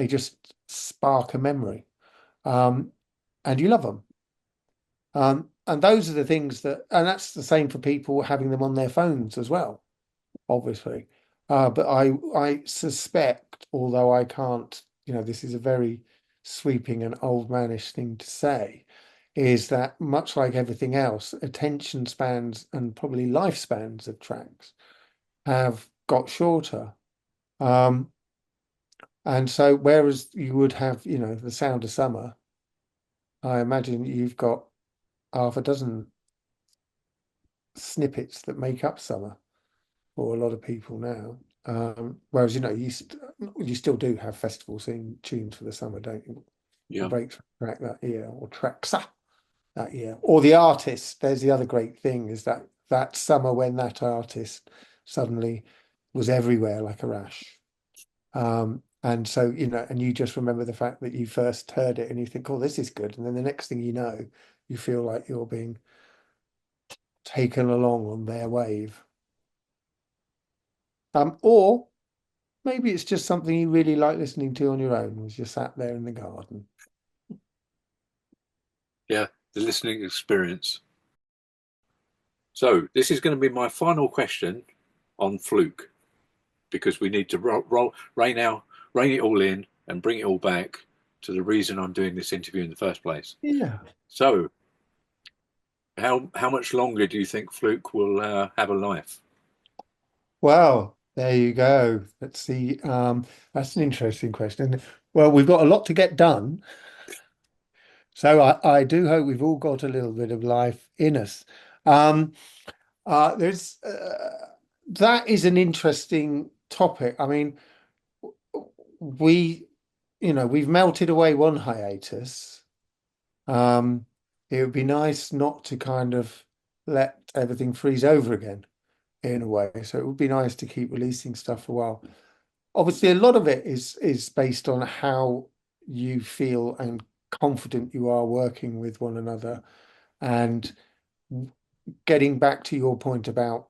just spark a memory. And you love them. And those are the things and that's the same for people having them on their phones as well, obviously. But I suspect, although I can't this is a very sweeping and old manish thing to say, is that much like everything else, attention spans and probably lifespans of tracks have got shorter. Um, and so whereas you would have, the sound of summer, I imagine you've got half a dozen snippets that make up summer for a lot of people now. Whereas, you still do have festival scene tunes for the summer, don't you? Or Yeah. breaks track that year, or tracks that year, or the artist. There's the other great thing is that summer when that artist suddenly was everywhere like a rash. And so, and you just remember the fact that you first heard it and you think, oh, this is good. And then the next thing you know, you feel like you're being taken along on their wave. Or maybe it's just something you really like listening to on your own as you sat there in the garden. Yeah, the listening experience. So this is going to be my final question on Fluke, because we need to rein it all in and bring it all back to the reason I'm doing this interview in the first place. Yeah. So, how much longer do you think Fluke will have a life? Well, there you go. Let's see. That's an interesting question. Well, we've got a lot to get done. So I do hope we've all got a little bit of life in us. Um, there's that is an interesting topic. I mean, we, we've melted away one hiatus. It would be nice not to kind of let everything freeze over again in a way. So it would be nice to keep releasing stuff for a while. Obviously, a lot of it is based on how you feel and confident you are working with one another. And getting back to your point about,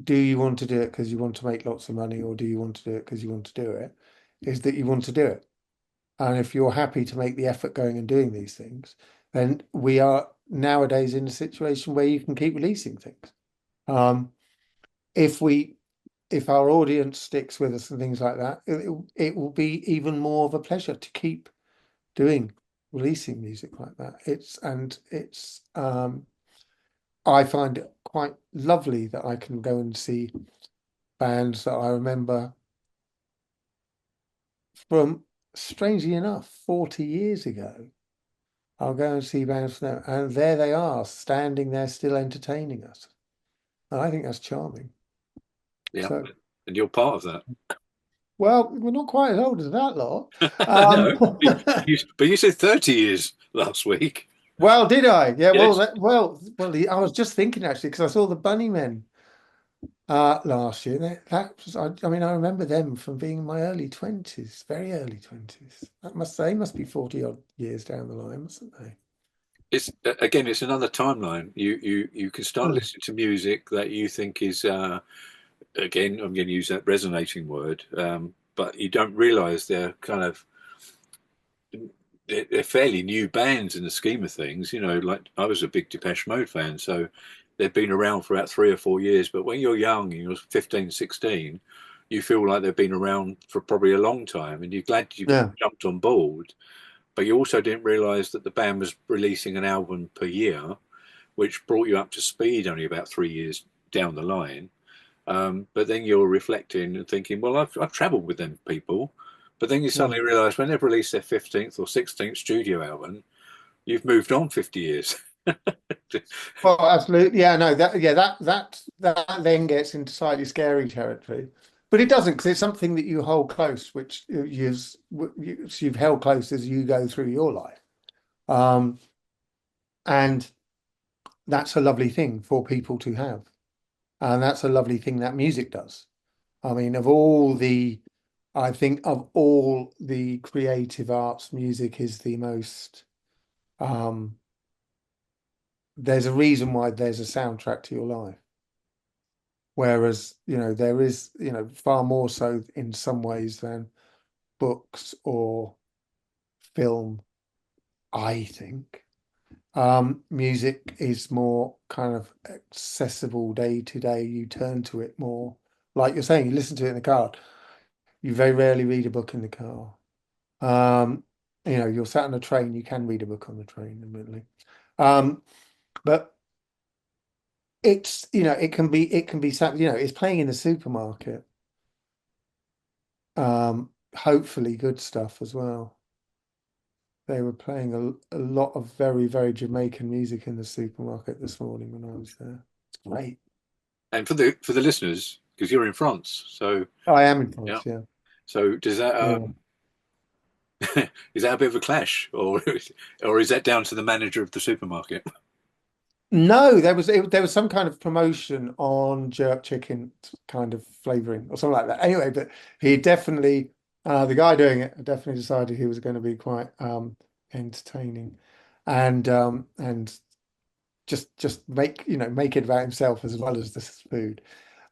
do you want to do it because you want to make lots of money, or do you want to do it because you want to do it, is that you want to do it. And if you're happy to make the effort going and doing these things, then we are nowadays in a situation where you can keep releasing things. Um, if we if our audience sticks with us and things like that, it will be even more of a pleasure to keep doing releasing music like that. I find it quite lovely that I can go and see bands that I remember from, strangely enough, 40 years ago. I'll go and see bands now, and there they are, standing there still entertaining us. And I think that's charming. Yeah, So, and you're part of that. well, we're not quite as old as that lot. No, but you said 30 years last week. Well, did I? Yeah. Well, Yes, I was just thinking actually because I saw the Bunnymen last year. I mean, I remember them from being in my early 20s, very early 20s. They must be 40 odd years down the line, mustn't they? it's again, it's another timeline. You can start Mm. listening to music that you think is again, I'm going to use that resonating word, but you don't realise they're fairly new bands in the scheme of things. Like I was a big Depeche Mode fan, so they've been around for about 3 or 4 years. But when you're young and you're 15, 16, you feel like they've been around for probably a long time, and you're glad you Yeah. jumped on board. But you also didn't realise that the band was releasing an album per year, which brought you up to speed only about 3 years down the line. But then you're reflecting and thinking, well, I've travelled with them people. But then you suddenly Mm. realise when they've released their 15th or 16th studio album, you've moved on 50 years. Well, absolutely. Yeah, no, that then gets into slightly scary territory. But it doesn't, because it's something that you hold close, which you've held close as you go through your life. Um, and that's a lovely thing for people to have. And that's a lovely thing that music does. I mean, I think of all the creative arts, music is the most, um, there's a reason why there's a soundtrack to your life. Whereas, there is, far more so in some ways than books or film, I think. Music is more kind of accessible day to day. You turn to it more. Like you're saying, you listen to it in the car. You very rarely read a book in the car. Um, you're sat on a train, you can read a book on the train, admittedly. Um, but it can be sat, it's playing in the supermarket. Hopefully good stuff as well. They were playing a lot of very, very Jamaican music in the supermarket this morning when I was there. It's great. And for the listeners, because you're in France, so I am in yeah. France, yeah. So does that Yeah. is that a bit of a clash, or is that down to the manager of the supermarket? No, there was some kind of promotion on jerk chicken kind of flavoring or something like that. Anyway, but he definitely the guy doing it definitely decided he was going to be quite entertaining and just make it about himself as well as this food.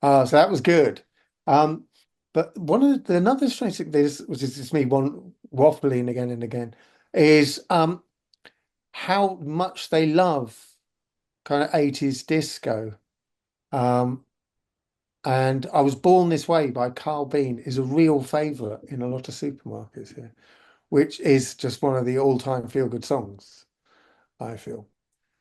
So that was good. Um, but another strange thing, this which is just me one waffling again and again, is how much they love kind of 80s disco. Um, and I Was Born This Way by Carl Bean is a real favorite in a lot of supermarkets here, which is just one of the all-time feel-good songs, I feel.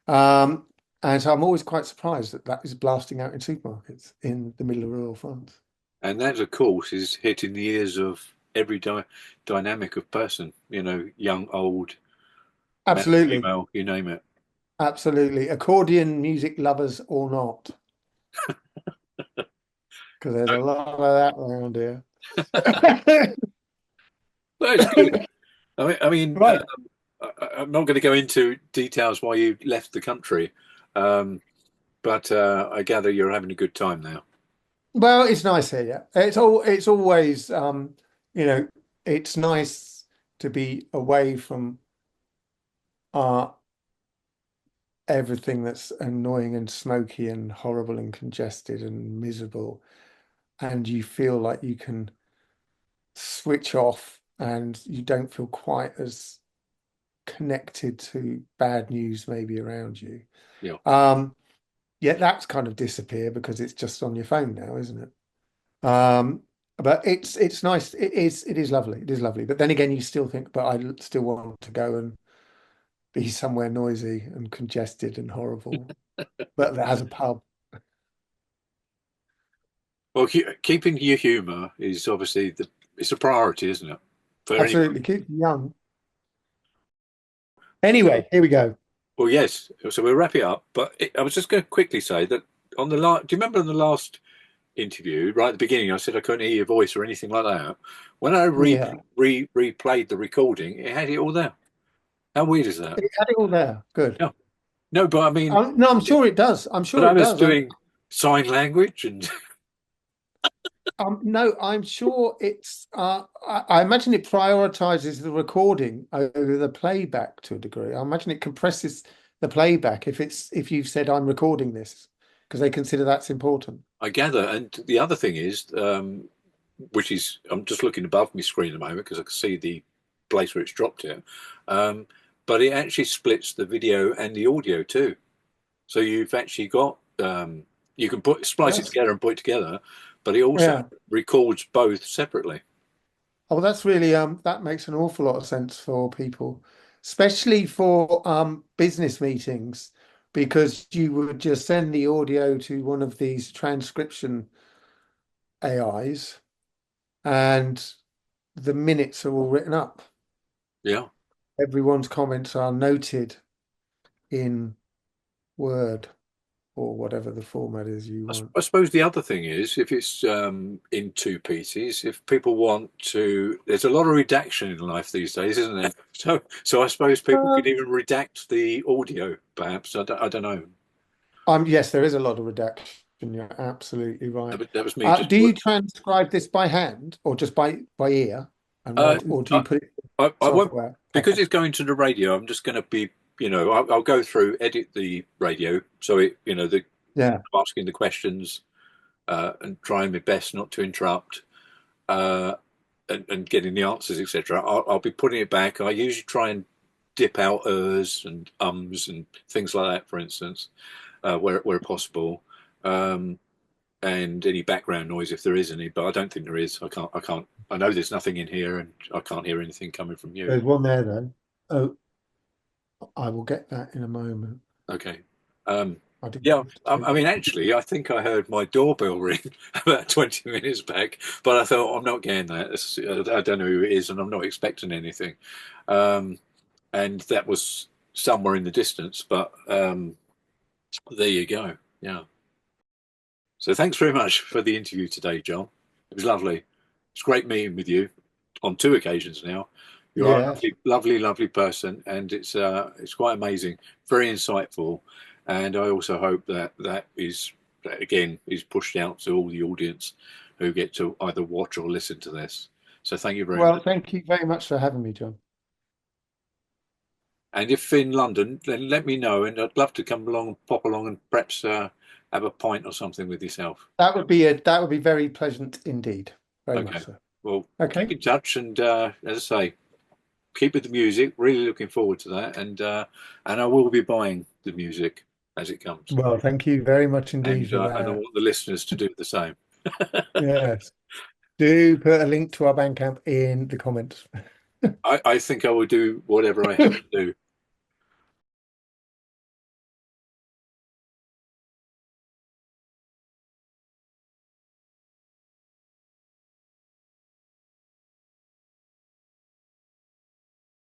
Um, and so I'm always quite surprised that that is blasting out in supermarkets in the middle of rural France. And that, of course, is hitting the ears of every dynamic of person. Young, old, male, Absolutely. female, you name it. Absolutely. Accordion music lovers or not, because there's a lot of that around here. Well, it's good. I mean, Right. I'm not going to go into details why you left the country, um, but I gather you're having a good time now. Well, it's nice here, yeah. It's always you know, it's nice to be away from uh everything that's annoying and smoky and horrible and congested and miserable. And you feel like you can switch off and you don't feel quite as connected to bad news maybe around you. Yeah. Um, Yet that's kind of disappeared because it's just on your phone now, isn't it? But it's nice. It is lovely. It is lovely. But then again, you still think, but I still want to go and be somewhere noisy and congested and horrible, but that has a pub. Well, keeping your humour is obviously it's a priority, isn't it? For anyone. Absolutely. Keep you young. Anyway, here we go. Well, yes. So we'll wrap it up. But I was just going to quickly say that on the last. Do you remember on the last interview, right at the beginning, I said I couldn't hear your voice or anything like that. When I Yeah. replayed the recording, it had it all there. How weird is that? It had it all there. Good. No, no, but I mean, No, I'm sure it does. I'm but sure I it was does. doing sign language and No, I'm sure it's. I imagine it prioritizes the recording over the playback to a degree. I imagine it compresses the playback if you've said I'm recording this because they consider that's important. I gather. And the other thing is, which is, I'm just looking above my screen at the moment because I can see the place where it's dropped it. Um, but it actually splits the video and the audio too. So you've actually got you can splice it That's together and put it together, but it also yeah. records both separately. Oh, that's really that makes an awful lot of sense for people, especially for business meetings, because you would just send the audio to one of these transcription AIs and the minutes are all written up. Yeah. Everyone's comments are noted in Word or whatever the format is you want. I suppose the other thing is if it's in two pieces, if people want to, there's a lot of redaction in life these days, isn't there? So I suppose people could Um, even redact the audio, perhaps. I don't know. yes, there is a lot of redaction. You're absolutely right. That was me just. Do you transcribe this by hand or just by ear and Uh, write, or do I, you put it in I won't software? because Okay. it's going to the radio. I'm just going to be, I'll go through, edit the radio, so the Yeah. asking the questions and trying my best not to interrupt. Uh, and getting the answers, etc. I'll be putting it back. I usually try and dip out ers and ums and things like that, for instance, where possible. Um, and any background noise if there is any, but I don't think there is. I know there's nothing in here, and I can't hear anything coming from you. There's one there though. Oh, I will get that in a moment. Okay. I didn't Yeah, want to take I mean, actually, I think I heard my doorbell ring about 20 minutes back, but I thought I'm not getting that. I don't know who it is, and I'm not expecting anything. Um, and that was somewhere in the distance, but there you go. Yeah. So thanks very much for the interview today, John. It was lovely. It's great meeting with you on two occasions now. You are a Yes. lovely, lovely, lovely person, and it's quite amazing, very insightful, and I also hope that that again is pushed out to all the audience who get to either watch or listen to this. So thank you very Well, much. thank you very much for having me, John. And if in London, then let me know, and I'd love to come along, pop along, and perhaps have a pint or something with yourself. That would be very pleasant indeed. Very much Okay. so. Well, keep Okay. in touch, and as I say, keep with the music. Really looking forward to that, and I will be buying the music as it comes, Well, thank you very much indeed for and I that. want the listeners to do the same. Yes. Do put a link to our Bandcamp in the comments. I think I will do whatever I have to do.